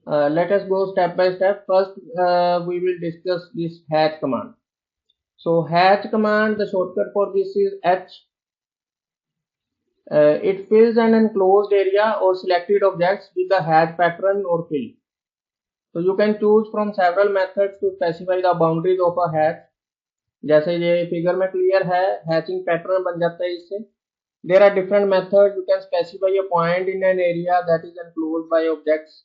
Let us go step by step. First, we will discuss this hatch command. So hatch command, the shortcut for this is H. It fills an enclosed area or selected objects with the hatch pattern or fill. So you can choose from several methods to specify the boundaries of a hatch. जैसे ये figure में clear है, hatching pattern बन जाता है इससे. There are different methods. You can specify a point in an area that is enclosed by objects.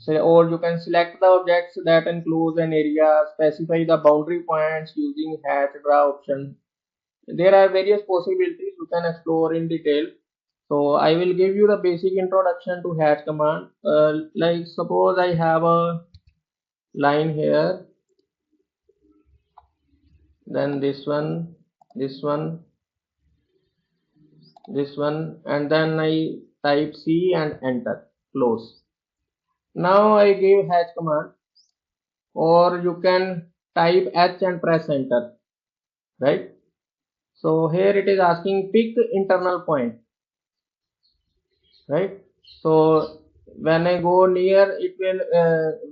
Or you can select the objects that enclose an area, specify the boundary points using hatch draw option. There are various possibilities you can explore in detail. So I will give you the basic introduction to hatch command. Like suppose I have a line here, then this one, this one, this one, and then I type C and enter, close. Now I give hatch command, or you can type H and press enter, right? So here it is asking pick internal point, right? So when I go near, it will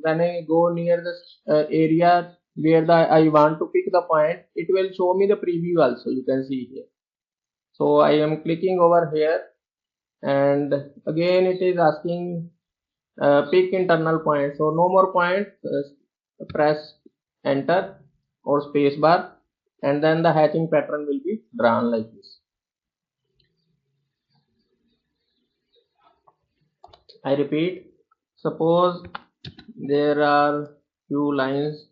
when I go near this area where I want to pick the point, it will show me the preview also. You can see here. So I am clicking over here, and again it is asking pick internal point. So no more point. Press enter or space bar, and then the hatching pattern will be drawn like this. I repeat, suppose there are few lines.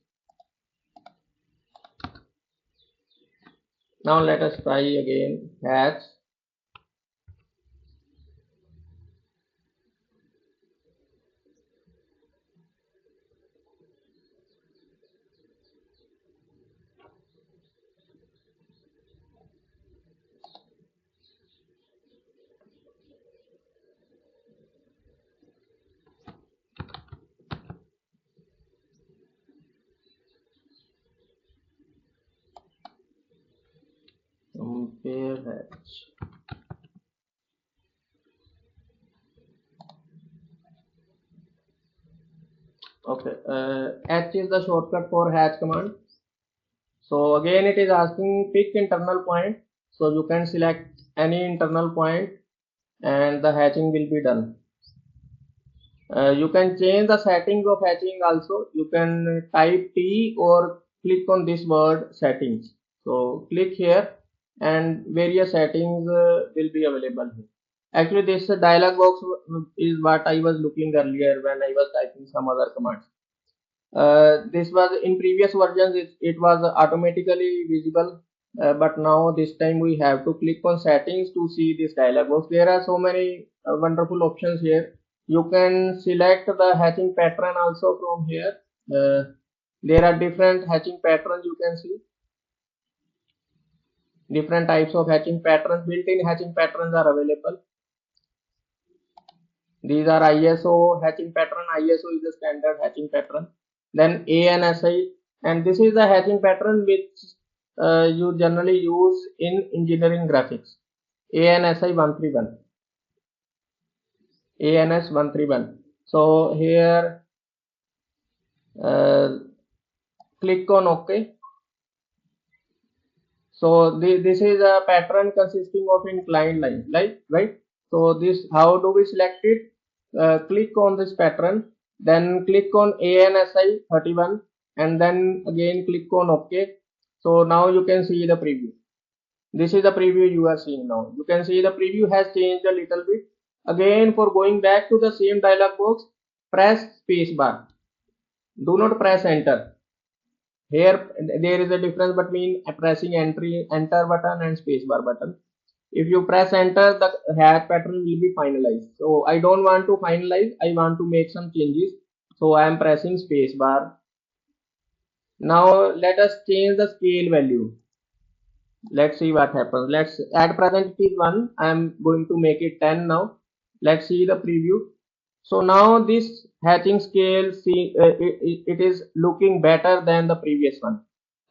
Now let us try again hatch. Compare hatch. Okay, H is the shortcut for hatch command. So again it is asking pick internal point. So you can select any internal point and the hatching will be done. You can change the settings of hatching also. You can type T or click on this word settings. So click here and various settings will be available here. Actually this dialog box is what I was looking earlier when I was typing some other commands. This was in previous versions, it was automatically visible, but now this time we have to click on settings to see this dialog box. There are so many wonderful options here. You can select the hatching pattern also from here. There are different hatching patterns. You can see different types of hatching patterns. Built-in hatching patterns are available. These are ISO hatching pattern. ISO is the standard hatching pattern. Then ANSI, and this is the hatching pattern which you generally use in engineering graphics. ANSI 131. ANS 131. So here click on OK. So this is a pattern consisting of inclined lines, right? So this, how do we select it? Click on this pattern, then click on ANSI 31, and then again click on OK. So now you can see the preview. This is the preview you are seeing now. You can see the preview has changed a little bit. Again, for going back to the same dialog box, press space bar. Do not press enter. Here there is a difference between pressing enter button and space bar button. If you press enter, the hatch pattern will be finalized. So I don't want to finalize, I want to make some changes. So I am pressing space bar. Now let us change the scale value. Let's see what happens. Let's at present it is 1. I am going to make it 10 now. Let's see the preview. So now this hatching scale, it is looking better than the previous one.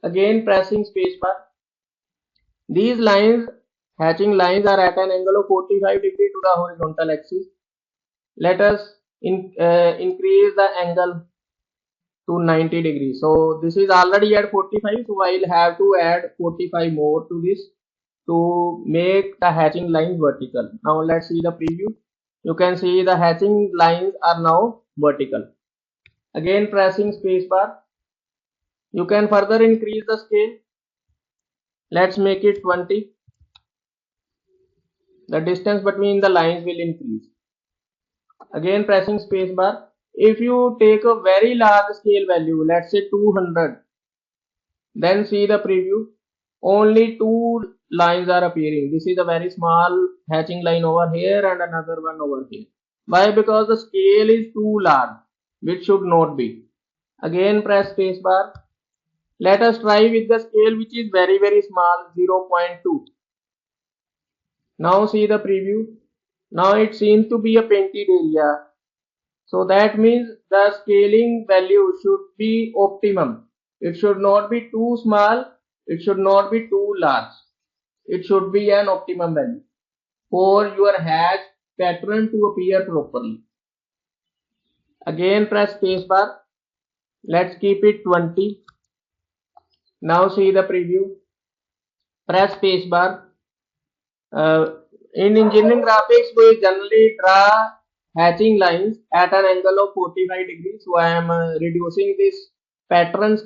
Again pressing spacebar. These lines, hatching lines, are at an angle of 45 degree to the horizontal axis. Let us increase the angle to 90 degrees. So this is already at 45, so I'll have to add 45 more to this to make the hatching lines vertical. Now let's see the preview. You can see the hatching lines are now vertical. Again pressing spacebar. You can further increase the scale. Let's make it 20. The distance between the lines will increase. Again pressing spacebar. If you take a very large scale value, let's say 200, then see the preview. Only two lines are appearing. This is a very small hatching line over here and another one over here. Why? Because the scale is too large, which should not be. Again press spacebar. Let us try with the scale which is very small, 0.2. Now see the preview. Now it seems to be a painted area. So that means the scaling value should be optimum. It should not be too small. It should not be too large. It should be an optimum value for your hatch pattern to appear properly. Again press spacebar. Let's keep it 20. Now see the preview. Press spacebar. In engineering graphics, we generally draw hatching lines at an angle of 45 degrees. So I am reducing this pattern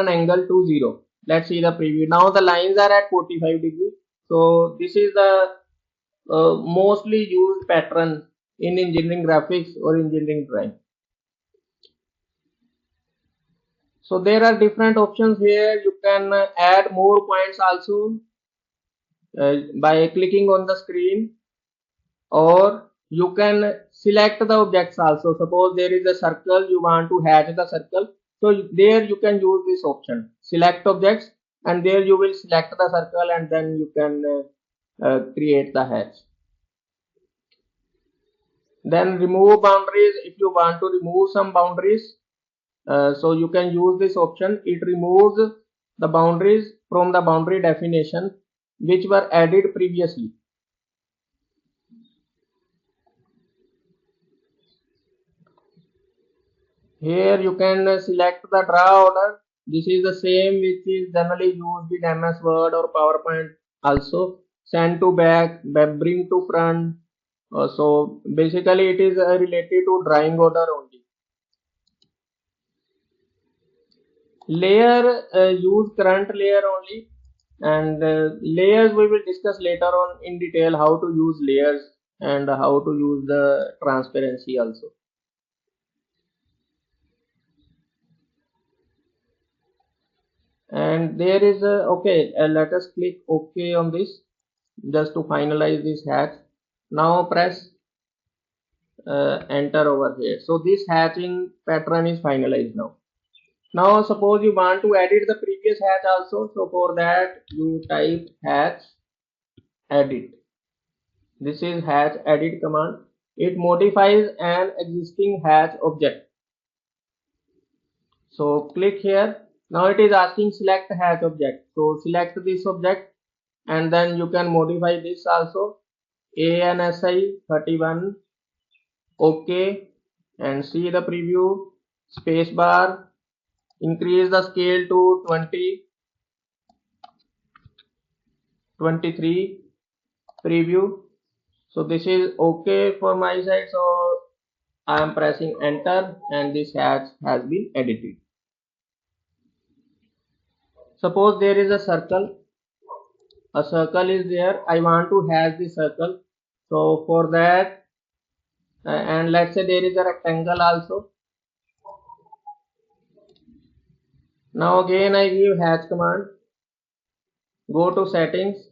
angle to 0. Let's see the preview. Now the lines are at 45 degrees. So this is the mostly used pattern in engineering graphics or engineering drawing. So there are different options here. You can add more points also by clicking on the screen, or you can select the objects also. Suppose there is a circle, you want to hatch the circle, so there you can use this option, select objects, and there you will select the circle and then you can create the hatch. Then remove boundaries. If you want to remove some boundaries, so you can use this option. It removes the boundaries from the boundary definition which were added previously. Here you can select the draw order. This is the same which is generally used in MS Word or PowerPoint also. Send to back, bring to front. So basically it is related to drawing order only. Layer, use current layer only, and layers we will discuss later on in detail how to use layers and how to use the transparency also. And there is a okay, let us click OK on this just to finalize this hatch. Now press enter over here. So this hatching pattern is finalized now. Now suppose you want to edit the previous hatch also. So for that you type hatch edit. This is hatch edit command. It modifies an existing hatch object. So click here. Now it is asking select hatch object. So select this object and then you can modify this also. ANSI 31. OK, and see the preview. Spacebar. Increase the scale to 20, 23. Preview. So this is OK for my side. So I am pressing enter and this hatch has been edited. Suppose there is a circle. A circle is there. I want to hatch the circle. So for that, and let's say there is a rectangle also. Now again I give hatch command. Go to settings.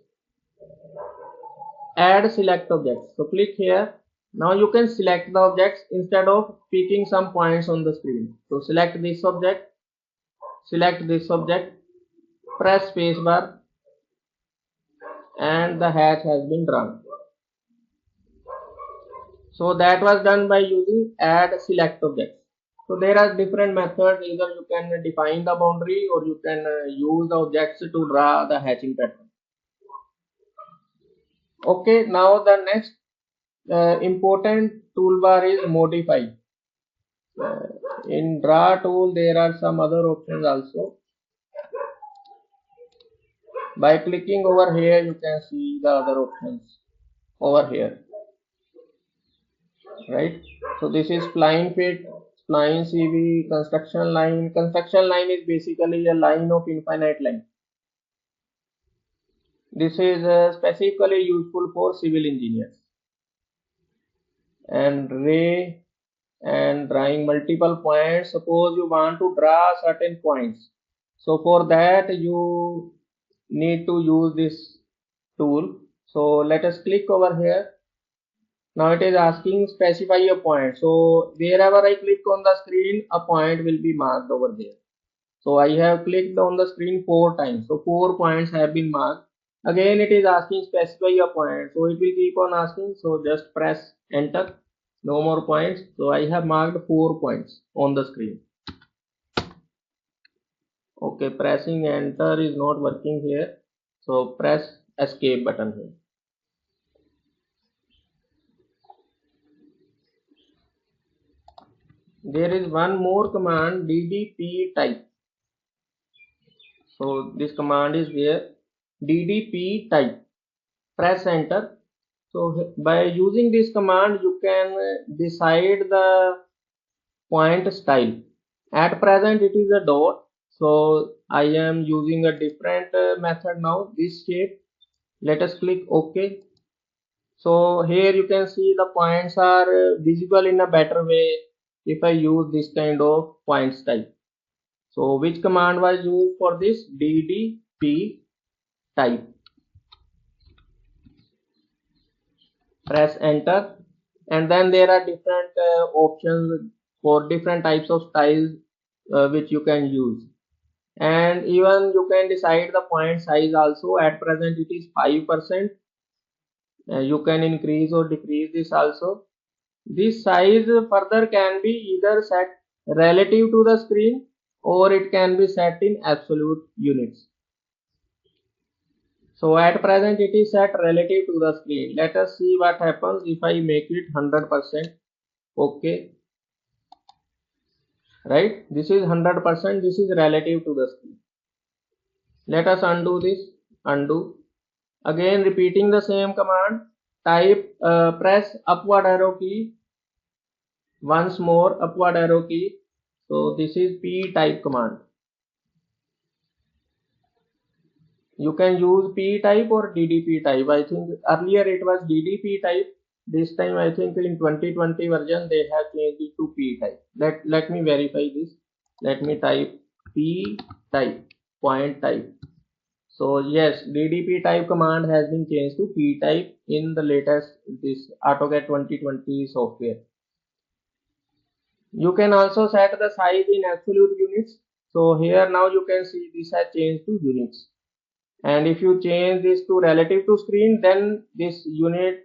Add select objects. So click here. Now you can select the objects instead of picking some points on the screen. So select this object. Select this object. Press spacebar. And the hatch has been drawn. So that was done by using add select objects. So there are different methods. Either you can define the boundary or you can use the objects to draw the hatching pattern. Okay, now the next important toolbar is modify. In draw tool there are some other options also. By clicking over here you can see the other options over here, right? So this is spline fit, spline CV, construction line. Construction line is basically a line of infinite length. This is specifically useful for civil engineers. And ray and drawing multiple points. Suppose you want to draw certain points, so for that you need to use this tool. So let us click over here. Now it is asking specify a point, so wherever I click on the screen a point will be marked over there. So I have clicked on the screen 4 times, so 4 points have been marked. Again it is asking specify a point, so it will keep on asking, so just press enter. No more points, so I have marked 4 points on the screen. Okay, pressing enter is not working here, so press escape button here. There is one more command, ddp type. So this command is there, ddp type. Press enter. So by using this command you can decide the point style. At present it is a dot, so I am using a different method now, this shape. Let us click OK. So here you can see the points are visible in a better way if I use this kind of point style. So which command was used for this? ddp type. Press enter, and then there are different options for different types of styles which you can use, and even you can decide the point size also. At present it is 5%. You can increase or decrease this also. This size further can be either set relative to the screen or it can be set in absolute units. So at present it is set relative to the screen. Let us see what happens if I make it 100%. Okay, right, this is 100%, this is relative to the screen. Let us undo this. Undo. Again repeating the same command. Type, press upward arrow key, once more upward arrow key. So this is p type command. You can use p type or ddp type. I think earlier it was ddp type. This time I think in 2020 version they have changed it to p type. Let me verify this. Let me type p type, point type. So yes, ddp type command has been changed to p type in the latest this AutoCAD 2020 software. You can also set the size in absolute units. So here now you can see this has changed to units. And if you change this to relative to screen, then this unit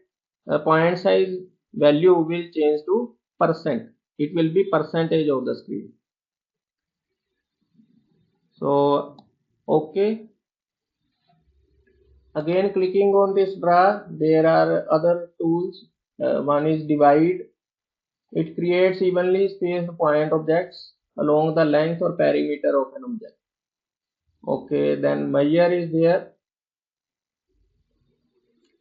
point size value will change to percent. It will be percentage of the screen. So okay, again clicking on this draw, there are other tools. One is divide. It creates evenly spaced point objects along the length or perimeter of an object. Okay, then measure is there.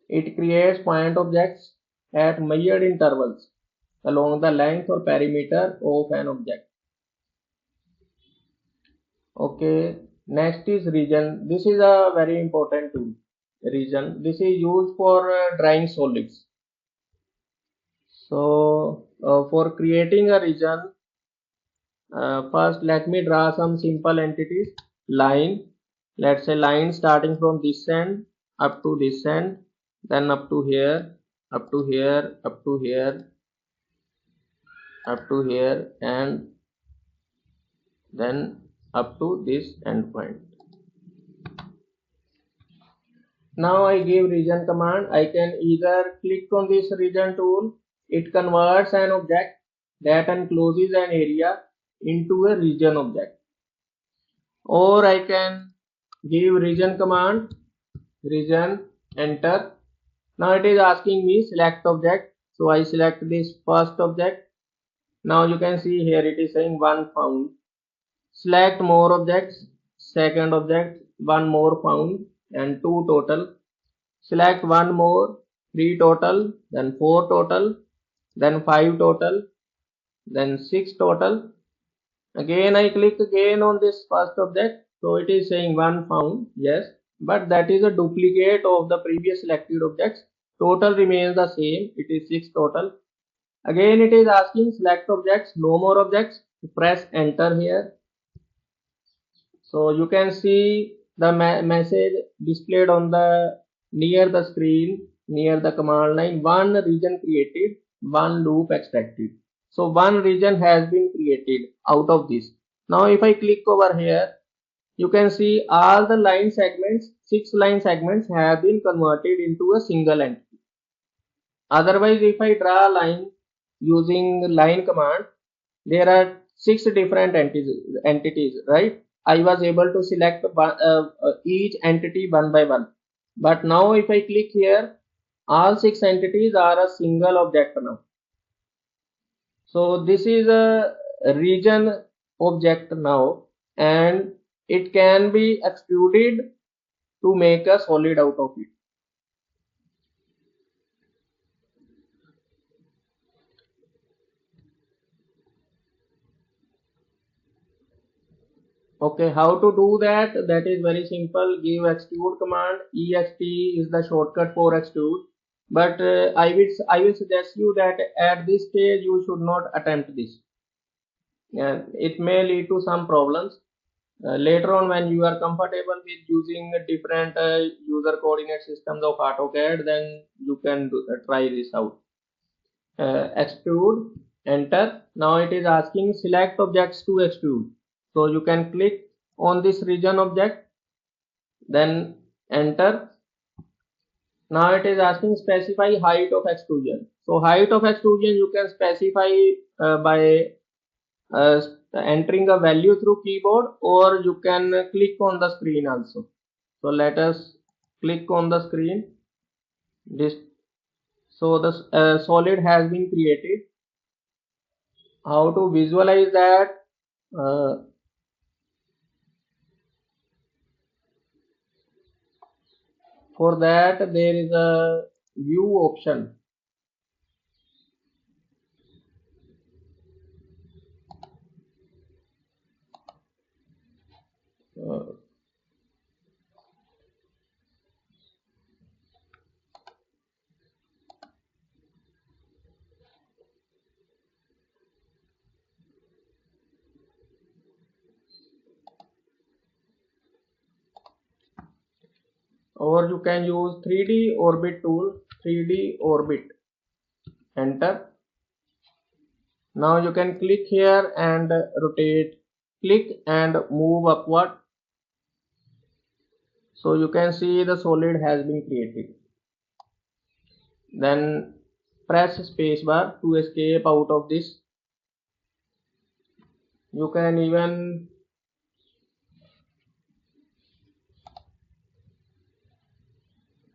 It creates point objects at measured intervals along the length or perimeter of an object. Okay, next is region. This is a very important tool. Region. This is used for drawing solids. So for creating a region, first let me draw some simple entities. Line. Let's say line starting from this end up to this end, then up to here, up to here, up to here, up to here, and then up to this endpoint. Now I give region command. I can either click on this region tool. It converts an object that encloses an area into a region object, or I can give region command, region, enter. Now it is asking me select object. So I select this first object. Now you can see here it is saying 1 found. Select more objects, second object, 1 more found and 2 total. Select 1 more, 3 total, then 4 total, then 5 total, then 6 total. Again I click again on this first object. So it is saying 1 found, yes, but that is a duplicate of the previous selected objects. Total remains the same, it is 6 total. Again it is asking select objects, no more objects. Press enter here. So you can see the message displayed on the near the screen, near the command line. One region created, one loop extracted. So one region has been created out of this. Now if I click over here, you can see all the line segments, 6 line segments have been converted into a single entity. Otherwise, if I draw a line using line command, there are 6 different entities, right? I was able to select each entity one by one. But now if I click here, all 6 entities are a single object now. So this is a region object now, and it can be extruded to make a solid out of it. Okay, how to do that? That is very simple. Give extrude command. Ext is the shortcut for extrude. But I will suggest you that at this stage you should not attempt this. It may lead to some problems. Later on, when you are comfortable with using different user coordinate systems of AutoCAD, then you can try this out. Extrude, enter. Now it is asking select objects to extrude. So you can click on this region object, then enter. Now it is asking specify height of extrusion. So height of extrusion you can specify by entering a value through keyboard, or you can click on the screen also. So let us click on the screen. This, so the solid has been created. How to visualize that? For that there is a view option. Or you can use 3D orbit tool. 3D orbit, enter. Now you can click here and rotate, click and move upward. So you can see the solid has been created. Then press spacebar to escape out of this. You can even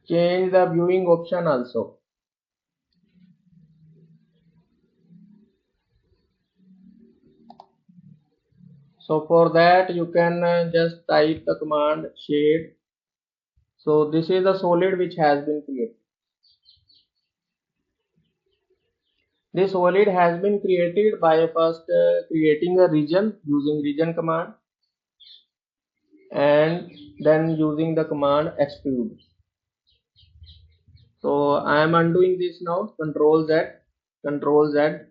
change the viewing option also. So for that you can just type the command shade. So this is the solid which has been created. This solid has been created by first creating a region using region command, and then using the command extrude. So I am undoing this now. Control Z, Control Z,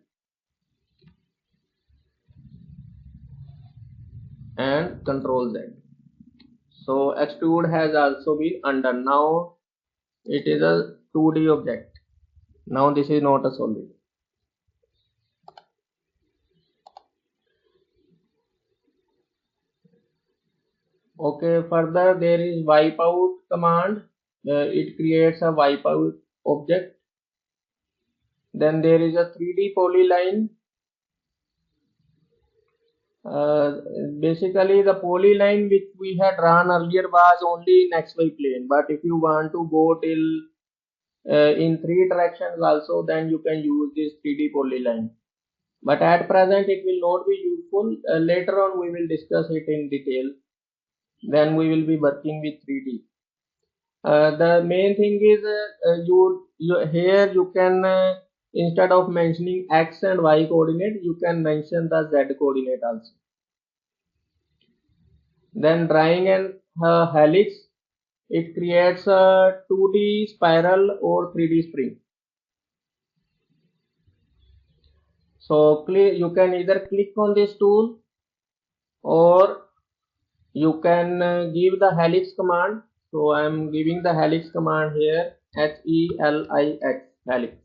and Control Z. So extrude has also been undone. Now it is a 2D object. Now this is not a solid. Okay, further there is wipeout command. It creates a wipeout object. Then there is a 3D polyline. Basically the polyline which we had drawn earlier was only in XY plane, but if you want to go till in 3 directions also, then you can use this 3D polyline. But at present it will not be useful. Later on we will discuss it in detail. Then we will be working with 3D. The main thing is here you can instead of mentioning x and y coordinate, you can mention the z coordinate also. Then drawing an helix, it creates a 2D spiral or 3D spring. So you can either click on this tool or you can give the helix command. So I am giving the helix command here, HELIX, helix.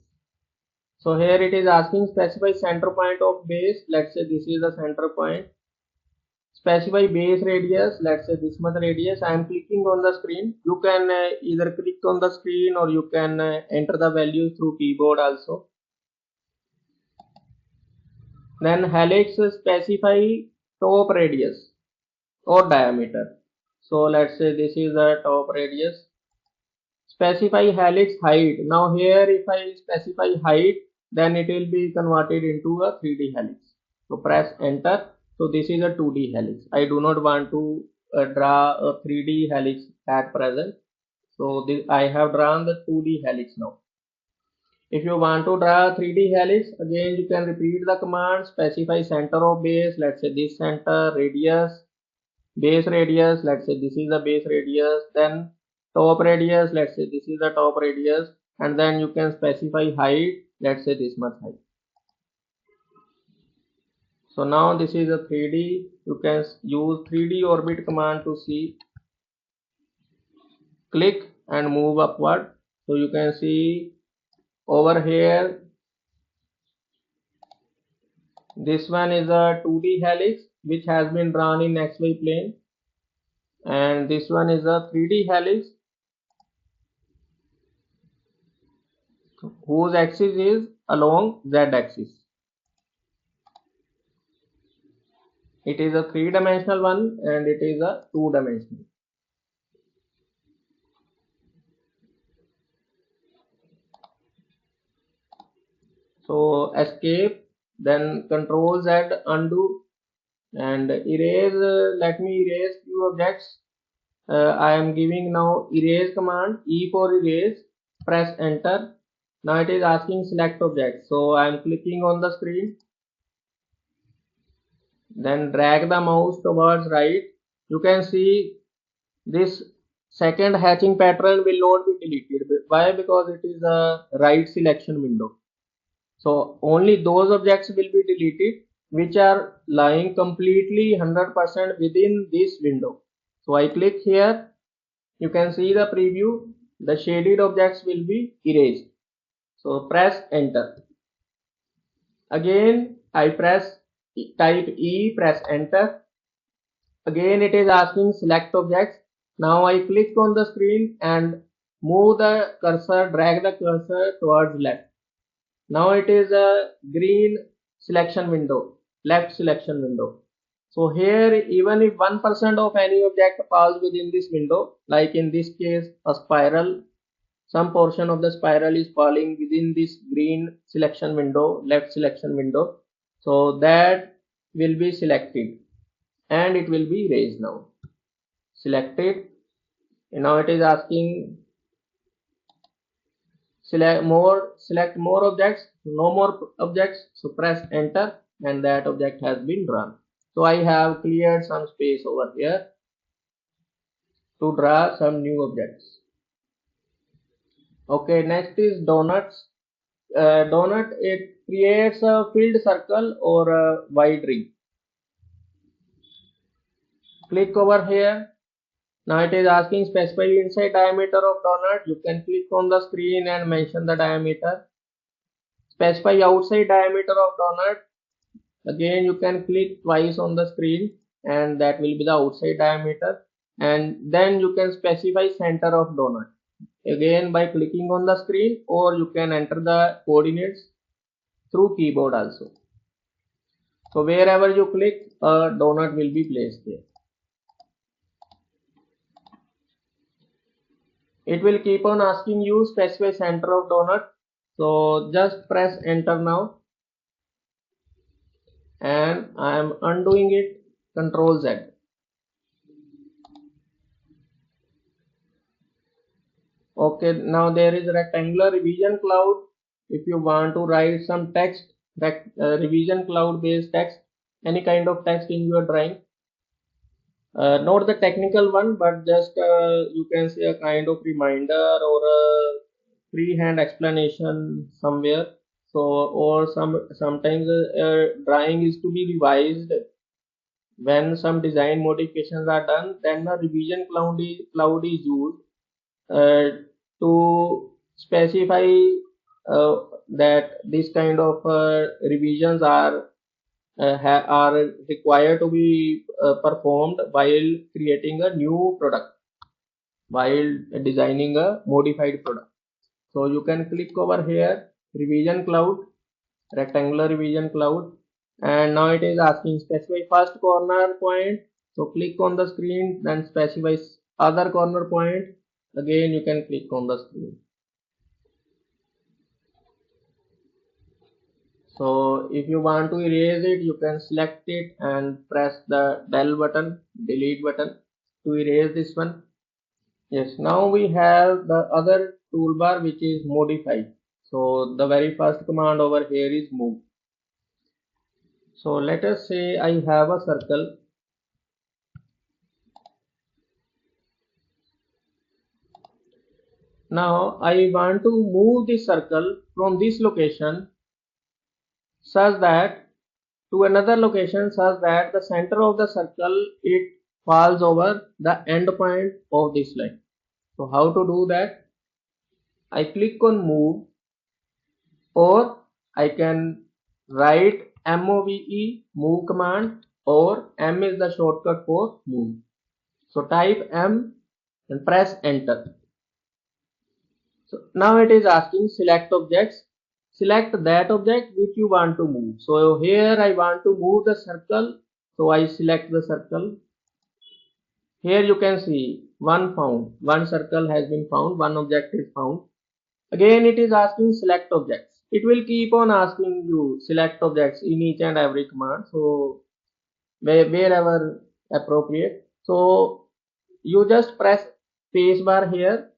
So here it is asking specify center point of base. Let's say this is the center point. Specify base radius. Let's say this much radius. I am clicking on the screen. You can either click on the screen or you can enter the values through keyboard also. Then helix, specify top radius or diameter. So let's say this is the top radius. Specify helix height. Now here if I specify height, then it will be converted into a 3D helix. So press enter. So this is a 2D helix. I do not want to draw a 3D helix at present. So I have drawn the 2D helix now. If you want to draw a 3D helix, again you can repeat the command, specify center of base. Let's say this center, radius, base radius. Let's say this is the base radius. Then top radius. Let's say this is the top radius. And then you can specify height. Let's say this much height. So now this is a 3D. You can use 3D orbit command to see. Click and move upward. So you can see over here. This one is a 2D helix which has been drawn in XY plane. And this one is a 3D helix whose axis is along Z axis. It is a 3-dimensional one and it is a 2-dimensional. So escape, then Control Z, undo, and erase. Let me erase few objects. I am giving now erase command, E for erase. Press enter. Now it is asking select object. So I am clicking on the screen. Then drag the mouse towards right. You can see this second hatching pattern will not be deleted. Why? Because it is a right selection window. So only those objects will be deleted which are lying completely 100% within this window. So I click here. You can see the preview. The shaded objects will be erased. So press enter. Again I type E, press enter. Again it is asking select objects. Now I click on the screen and move the cursor, drag the cursor towards left. Now it is a green selection window, left selection window. So here even if 1% of any object falls within this window, like in this case a spiral, some portion of the spiral is falling within this green selection window, left selection window. So that will be selected and it will be erased now. Selected. And now it is asking select more objects. No more objects. So press enter and that object has been drawn. So I have cleared some space over here to draw some new objects. Okay, next is donuts. Donut, it creates a filled circle or a wide ring. Click over here. Now it is asking specify inside diameter of donut. You can click on the screen and mention the diameter. Specify outside diameter of donut. Again you can click twice on the screen and that will be the outside diameter. And then you can specify center of donut. Again by clicking on the screen, or you can enter the coordinates through keyboard also. So wherever you click, a donut will be placed there. It will keep on asking you specify center of donut. So just press enter now, and I am undoing it, Control Z. Okay, now there is rectangular revision cloud. If you want to write some text, revision cloud based text, any kind of text in your drawing, not the technical one, but just you can say a kind of reminder or a freehand explanation somewhere. So, or sometimes drawing is to be revised when some design modifications are done. Then the revision cloud is used uh, to specify that this kind of revisions are required to be performed while creating a new product, while designing a modified product. So you can click over here, revision cloud, rectangular revision cloud, and now it is asking specify first corner point. So click on the screen, then specify other corner point. Again you can click on the screen. So if you want to erase it, you can select it and press the delete button to erase this one. Yes, now we have the other toolbar, which is modify. So the very first command over here is move. So let us say I have a circle. Now I want to move this circle from this location such that to another location such that the center of the circle it falls over the end point of this line. So how to do that? I click on move, or I can write move command, or M is the shortcut for move. So type M and press enter. So now it is asking select objects. Select that object which you want to move. So here I want to move the circle. So I select the circle. Here you can see one found. One circle has been found. One object is found. Again it is asking select objects. It will keep on asking you select objects in each and every command. So wherever appropriate. So you just press spacebar here,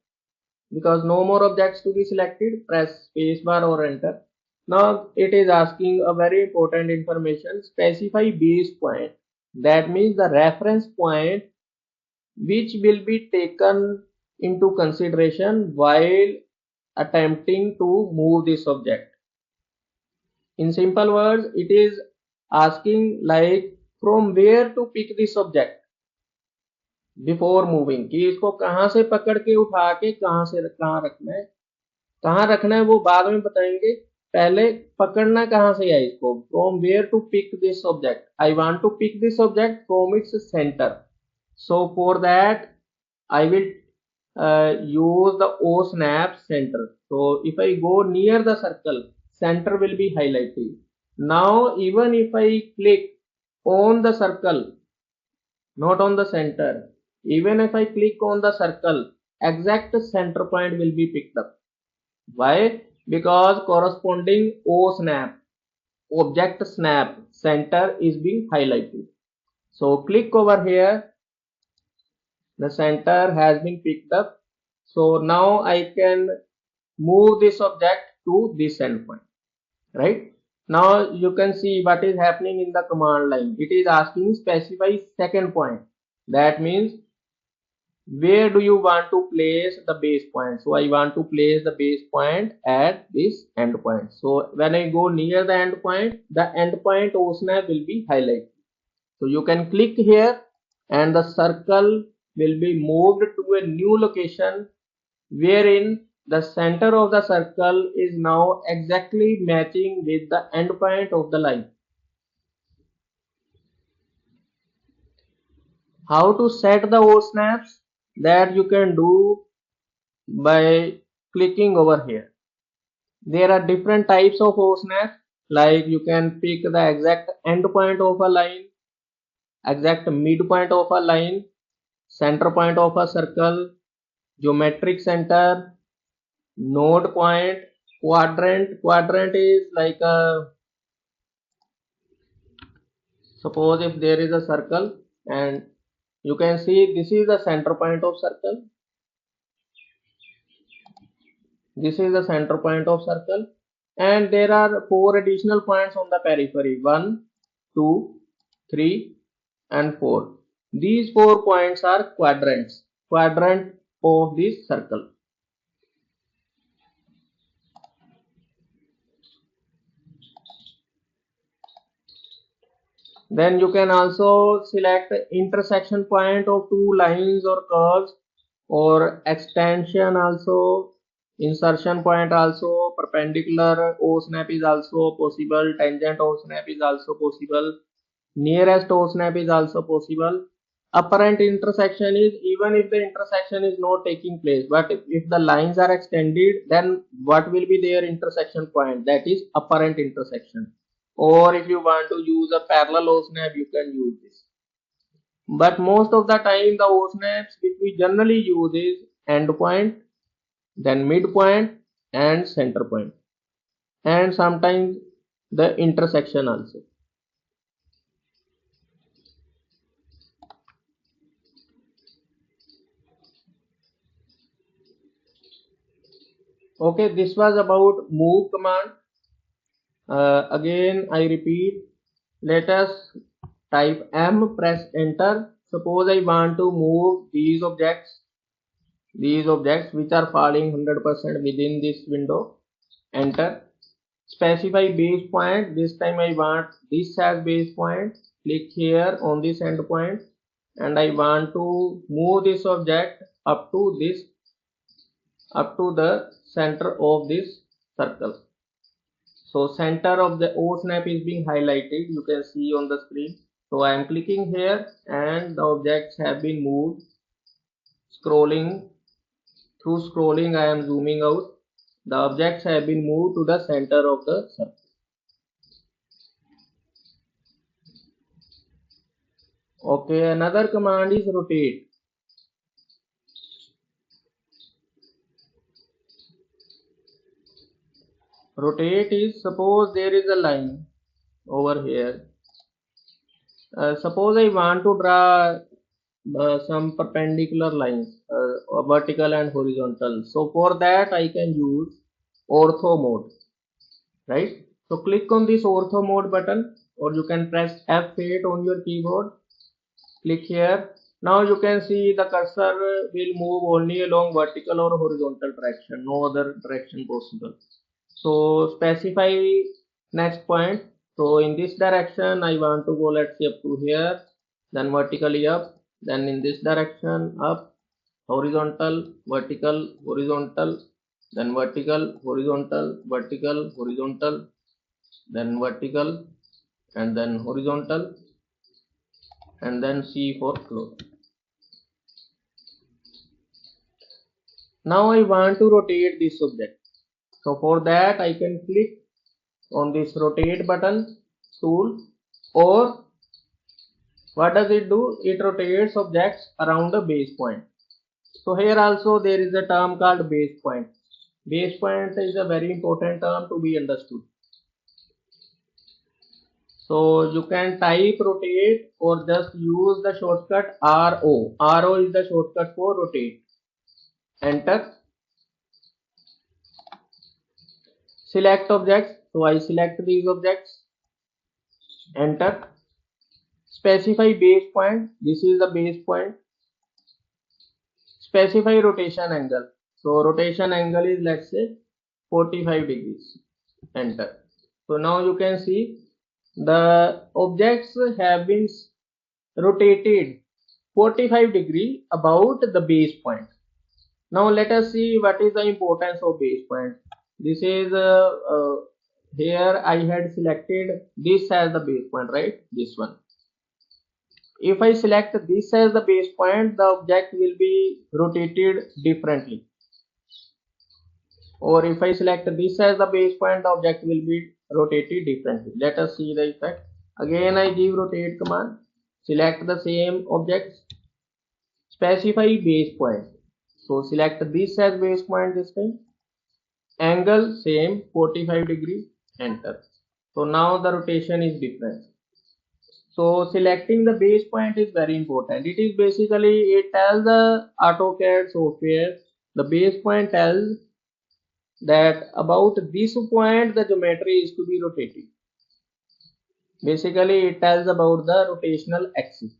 because no more objects to be selected. Press spacebar or enter. Now it is asking a very important information, specify base point. That means the reference point which will be taken into consideration while attempting to move this object. In simple words, it is asking like from where to pick this object before moving, कि इसको कहां से पकड़ के उठा के कहां रखना है वो बाद में बताएंगे। पहले पकड़ना कहां से है इसको, from where to pick this object. I want to pick this object from its centre. So for that I will use the O snap center. So if I go near the circle, center will be highlighted. Now even if I click on the circle, not on the center, even if I click on the circle, exact center point will be picked up. Why? Because corresponding O snap, object snap center is being highlighted. So click over here, the center has been picked up. So now I can move this object to this endpoint, right? Now you can see what is happening in the command line. It is asking specify second point. That means where do you want to place the base point. So I want to place the base point at this endpoint. So when I go near the endpoint, the endpoint O snap will be highlighted. So you can click here and the circle will be moved to a new location wherein the center of the circle is now exactly matching with the endpoint of the line. How to set the O snaps? That you can do by clicking over here. There are different types of O snaps, like you can pick the exact endpoint of a line, exact midpoint of a line, center point of a circle, geometric center, node point, quadrant. Quadrant is like a, suppose if there is a circle and you can see this is the center point of circle. This is the center point of circle, and there are 4 additional points on the periphery: 1, 2, 3, and 4. These 4 points are quadrants. Quadrant of this circle. Then you can also select intersection point of 2 lines or curves, or extension also, insertion point also, perpendicular O snap is also possible, tangent O snap is also possible, nearest O snap is also possible. Apparent intersection is even if the intersection is not taking place, but if the lines are extended, then what will be their intersection point? That is apparent intersection. Or if you want to use a parallel O snap, you can use this. But most of the time the O snaps which we generally use is end point, then midpoint and center point, and sometimes the intersection also. Okay, this was about move command. Again I repeat, let us type M, press enter. Suppose I want to move these objects which are falling 100% within this window. Enter. Specify base point. This time I want this as base point. Click here on this end point, and I want to move this object up to the center of this circle. So center of the O snap is being highlighted, you can see on the screen. So I am clicking here and the objects have been moved. Scrolling I am zooming out. The objects have been moved to the center of the circle. Okay, another command is rotate. Rotate is, suppose there is a line over here. Suppose I want to draw some perpendicular lines, vertical and horizontal. So for that I can use ortho mode, right? So click on this ortho mode button, or you can press F8 on your keyboard. Click here. Now you can see the cursor will move only along vertical or horizontal direction, no other direction possible. So specify next point. So in this direction I want to go, let's say up to here, then vertically up, then in this direction up, horizontal, vertical, horizontal, then vertical, horizontal, vertical, horizontal, then vertical, and then horizontal, and then C for close. Now I want to rotate this object. So for that I can click on this rotate button tool, or what does it do? It rotates objects around the base point. So here also there is a term called base point. Base point is a very important term to be understood. So you can type rotate or just use the shortcut RO. RO is the shortcut for rotate. Enter. Select objects. So I select these objects. Enter. Specify base point. This is the base point. Specify rotation angle. So rotation angle is, let's say, 45 degrees. Enter. So now you can see the objects have been rotated 45 degree about the base point. Now let us see what is the importance of base point. This is here I had selected this as the base point, right? This one. If I select this as the base point, the object will be rotated differently. Or if I select this as the base point, the object will be rotated differently. Let us see the effect. Again I give rotate command. Select the same objects. Specify base point. So select this as base point this time. Angle same 45 degree, enter. So now the rotation is different. So selecting the base point is very important. It is basically, it tells the AutoCAD software, the base point tells that about this point the geometry is to be rotated. Basically it tells about the rotational axis.